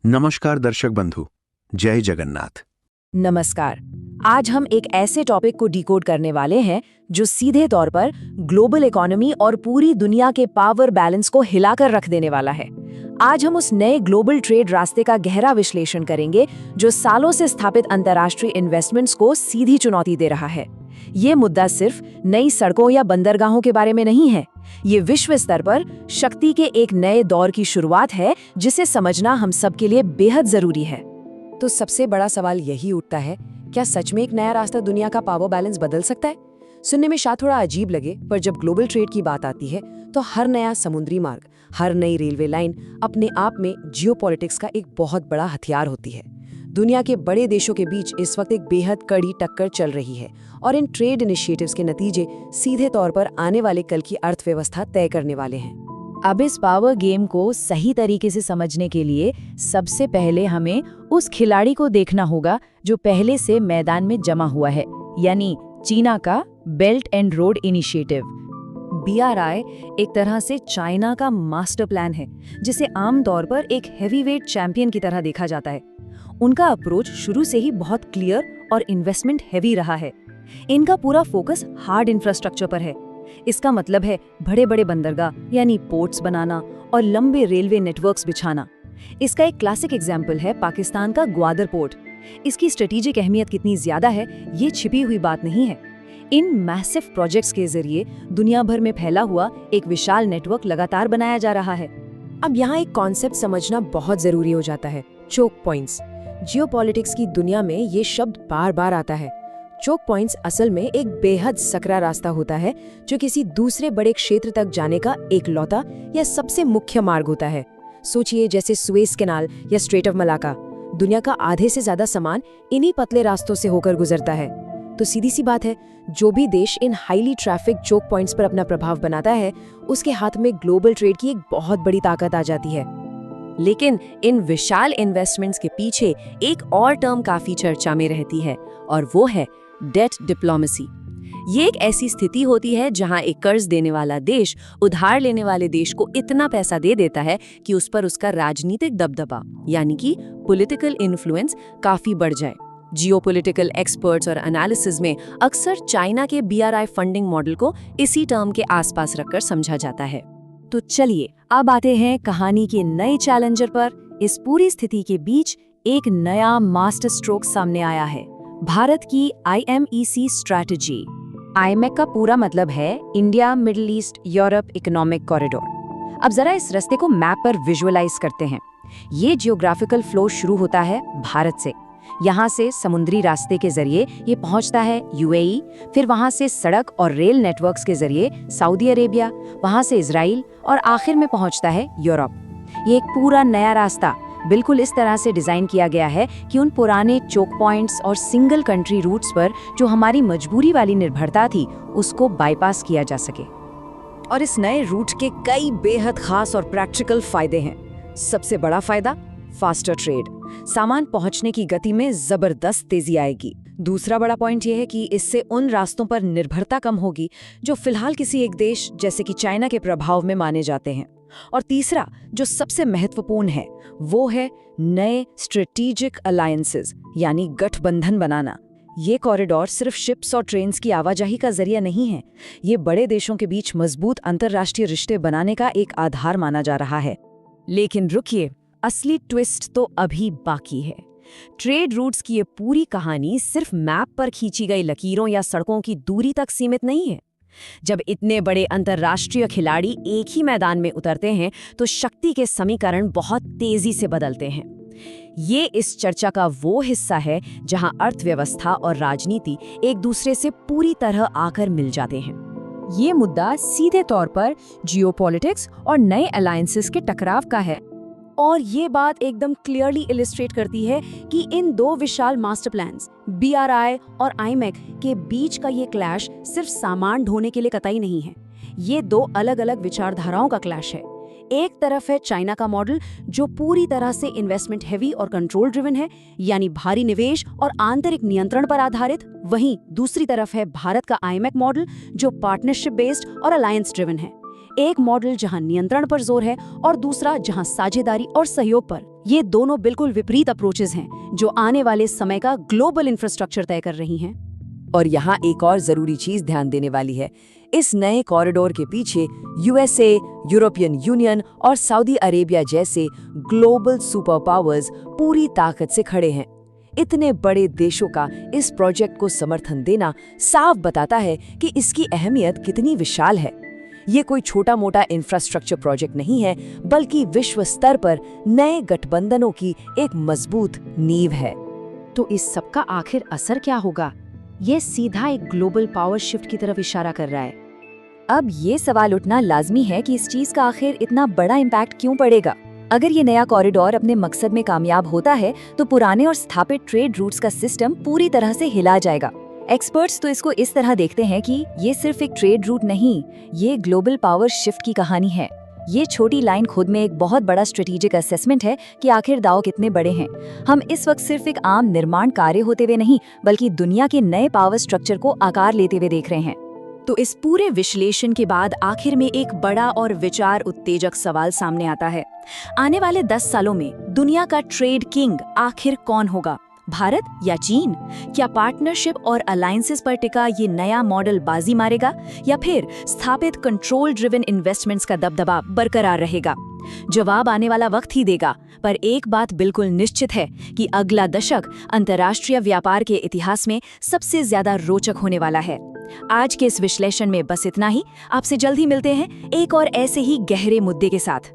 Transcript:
नमस्कार दर्शक बंधु, जय जगन्नाथ। नमस्कार। आज हम एक ऐसे टॉपिक को डिकोड करने वाले हैं जो सीधे तौर पर ग्लोबल इकोनॉमी और पूरी दुनिया के पावर बैलेंस को हिलाकर रख देने वाला है। आज हम उस नए ग्लोबल ट्रेड रास्ते का गहरा विश्लेषण करेंगे जो सालों से स्थापित अंतर्राष्ट्रीय इन्वेस्टमेंट्स को सीधी चुनौती दे रहा है। ये मुद्दा सिर्फ नई सड़कों या बंदरगाहों के बारे में नहीं है, ये विश्व स्तर पर शक्ति के एक नए दौर की शुरुआत है जिसे समझना हम सबके लिए बेहद जरूरी है। तो सबसे बड़ा सवाल यही उठता है, क्या सच में एक नया रास्ता दुनिया का पावर बैलेंस बदल सकता है? सुनने में शायद थोड़ा अजीब लगे, पर जब ग्लोबल ट्रेड की बात आती है तो हर नया समुद्री मार्ग, हर नई रेलवे लाइन अपने आप में जियोपॉलिटिक्स का एक बहुत बड़ा हथियार होती है। दुनिया के बड़े देशों के बीच इस वक्त एक बेहद कड़ी टक्कर चल रही है और इन ट्रेड इनिशिएटिव्स के नतीजे सीधे तौर पर आने वाले कल की अर्थव्यवस्था तय करने वाले हैं। अब इस पावर गेम को सही तरीके से समझने के लिए सबसे पहले हमें उस खिलाड़ी को देखना होगा जो पहले से मैदान में जमा हुआ है, यानी चीना का belt and road initiative. BRI एक तरह से चाइना का मास्टर प्लान है, जिसे आमतौर पर एक हैवीवेट चैंपियन की तरह देखा जाता है। उनका अप्रोच शुरू से ही बहुत क्लियर और इन्वेस्टमेंट हैवी रहा है। इनका पूरा फोकस हार्ड इंफ्रास्ट्रक्चर पर है। इसका मतलब है बड़े बड़े बंदरगाह यानी पोर्ट्स बनाना और लंबे रेलवे नेटवर्क्स बिछाना। इसका एक क्लासिक एग्जाम्पल है पाकिस्तान का ग्वादर पोर्ट। इसकी स्ट्रेटेजिक अहमियत कितनी ज्यादा है, ये छिपी हुई बात नहीं है। इन मैसिव प्रोजेक्ट्स के जरिए दुनिया भर में फैला हुआ एक विशाल नेटवर्क लगातार बनाया जा रहा है। अब यहाँ एक कॉन्सेप्ट समझना बहुत जरूरी हो जाता है, चोक पॉइंट्स। जियोपॉलिटिक्स की दुनिया में ये शब्द बार बार आता है। चोक पॉइंट्स असल में एक बेहद सकरा रास्ता होता है जो किसी दूसरे बड़े क्षेत्र तक जाने का एक लौता या सबसे मुख्य मार्ग होता है। सोचिए जैसे सुएज कैनाल या स्ट्रेट ऑफ मलाका। दुनिया का आधे से ज्यादा सामान इन्हीं पतले रास्तों से होकर गुजरता है। तो सीधी सी बात है, जो भी देश इन हाईली ट्रैफिक चोक पॉइंट्स पर अपना प्रभाव बनाता है, उसके हाथ में ग्लोबल ट्रेड की एक बहुत बड़ी ताकत आ जाती है। लेकिन इन विशाल इन्वेस्टमेंट्स के पीछे एक और टर्म काफी चर्चा में रहती है और वो है डेट डिप्लोमेसी। ये एक ऐसी स्थिति होती है जहां एक कर्ज देने वाला देश उधार लेने वाले देश को इतना पैसा दे देता है कि उस पर उसका राजनीतिक दबदबा यानी कि पॉलिटिकल इन्फ्लुएंस काफी बढ़ जाए। जियोपॉलिटिकल एक्सपर्ट्स और एनालिसिस में अक्सर चाइना के BRI फंडिंग मॉडल को इसी टर्म के आसपास रखकर समझा जाता है। तो चलिए अब आते हैं कहानी के नए चैलेंजर पर। इस पूरी स्थिति के बीच एक नया मास्टर स्ट्रोक सामने आया है, भारत की IMEC स्ट्रैटेजी। IMEC का पूरा मतलब है India middle east Europe economic corridor. अब जरा इस रास्ते को मैप पर विजुअलाइज करते हैं। ये जियोग्राफिकल फ्लो शुरू होता है भारत से। यहाँ से समुद्री रास्ते के जरिए ये पहुँचता है UAE, फिर वहाँ से सड़क और रेल नेटवर्क्स के जरिए सऊदी अरेबिया, वहाँ से इजराइल और आखिर में पहुँचता है यूरोप। ये एक पूरा नया रास्ता बिल्कुल इस तरह से डिजाइन किया गया है कि उन पुराने चोक पॉइंट्स और सिंगल कंट्री रूट्स पर जो हमारी मजबूरी वाली निर्भरता थी, उसको बाईपास किया जा सके। और इस नए रूट के कई बेहद खास और प्रैक्टिकल फायदे हैं। सबसे बड़ा फायदा, फास्टर ट्रेड। सामान पहुंचने की गति में जबरदस्त तेजी आएगी। दूसरा बड़ा पॉइंट यह है कि इससे उन रास्तों पर निर्भरता कम होगी जो फिलहाल किसी एक देश जैसे कि चाइना के प्रभाव में माने जाते हैं। और तीसरा जो सबसे महत्वपूर्ण है वो है नए स्ट्रेटेजिक अलायंसेस यानी गठबंधन बनाना। ये कॉरिडोर सिर्फ शिप्स और ट्रेन्स की आवाजाही का जरिया नहीं है, ये बड़े देशों के बीच मजबूत अंतर्राष्ट्रीय रिश्ते बनाने का एक आधार माना जा रहा है। लेकिन रुकिए, असली ट्विस्ट तो अभी बाकी है। ट्रेड रूट्स की ये पूरी कहानी सिर्फ मैप पर खींची गई लकीरों या सड़कों की दूरी तक सीमित नहीं है। जब इतने बड़े अंतर्राष्ट्रीय खिलाड़ी एक ही मैदान में उतरते हैं तो शक्ति के समीकरण बहुत तेजी से बदलते हैं। ये इस चर्चा का वो हिस्सा है जहां अर्थव्यवस्था और राजनीति एक दूसरे से पूरी तरह आकर मिल जाते हैं। ये मुद्दा सीधे तौर पर जियोपॉलिटिक्स और नए अलायंसेस के टकराव का है। और ये बात एकदम क्लियरली इलिस्ट्रेट करती है कि इन दो विशाल मास्टर प्लान्स BRI और IMEC के बीच का ये क्लैश सिर्फ सामान ढोने के लिए कतई नहीं है। ये दो अलग अलग विचारधाराओं का क्लैश है। एक तरफ है चाइना का मॉडल जो पूरी तरह से इन्वेस्टमेंट हैवी और कंट्रोल ड्रिवन है, यानी भारी निवेश और आंतरिक नियंत्रण पर आधारित। वहीं दूसरी तरफ है भारत का IMEC मॉडल जो पार्टनरशिप बेस्ड और अलायंस ड्रिवन है। एक मॉडल जहां नियंत्रण पर जोर है और दूसरा जहां साझेदारी और सहयोग पर। ये दोनों बिल्कुल विपरीत अप्रोचेस हैं जो आने वाले समय का ग्लोबल इंफ्रास्ट्रक्चर तय कर रही हैं। और यहाँ एक और जरूरी चीज ध्यान देने वाली है। इस नए कॉरिडोर के पीछे यूएसए, यूरोपियन यूनियन और सऊदी अरेबिया जैसे ग्लोबल सुपर पावर्स पूरी ताकत से खड़े हैं। इतने बड़े देशों का इस प्रोजेक्ट को समर्थन देना साफ बताता है कि इसकी अहमियत कितनी विशाल है। ये कोई छोटा मोटा इंफ्रास्ट्रक्चर प्रोजेक्ट नहीं है, बल्कि विश्व स्तर पर नए गठबंधनों की एक मजबूत नींव है। तो इस सबका आखिर असर क्या होगा? ये सीधा एक ग्लोबल पावर शिफ्ट की तरफ इशारा कर रहा है। अब ये सवाल उठना लाजमी है कि इस चीज का आखिर इतना बड़ा इम्पैक्ट क्यों पड़ेगा। अगर ये नया कॉरिडोर अपने मकसद में कामयाब होता है तो पुराने और स्थापित ट्रेड रूट्स का सिस्टम पूरी तरह से हिला जाएगा। एक्सपर्ट्स तो इसको इस तरह देखते हैं कि ये सिर्फ एक ट्रेड रूट नहीं, ये ग्लोबल पावर शिफ्ट की कहानी है। ये छोटी लाइन खुद में एक बहुत बड़ा स्ट्रेटेजिक असेसमेंट है कि आखिर दांव कितने बड़े हैं। हम इस वक्त सिर्फ एक आम निर्माण कार्य होते हुए नहीं, बल्कि दुनिया के नए पावर स्ट्रक्चर को आकार लेते हुए देख रहे हैं। तो इस पूरे विश्लेषण के बाद आखिर में एक बड़ा और विचार उत्तेजक सवाल सामने आता है। आने वाले 10 सालों में दुनिया का ट्रेड किंग आखिर कौन होगा? भारत या चीन? क्या पार्टनरशिप और अलायंसेस पर टिका ये नया मॉडल बाजी मारेगा, या फिर स्थापित कंट्रोल ड्रिवन इन्वेस्टमेंट्स का दबदबा बरकरार रहेगा? जवाब आने वाला वक्त ही देगा, पर एक बात बिल्कुल निश्चित है कि अगला दशक अंतर्राष्ट्रीय व्यापार के इतिहास में सबसे ज्यादा रोचक होने वाला है। आज के इस विश्लेषण में बस इतना ही। आपसे जल्द ही मिलते हैं एक और ऐसे ही गहरे मुद्दे के साथ।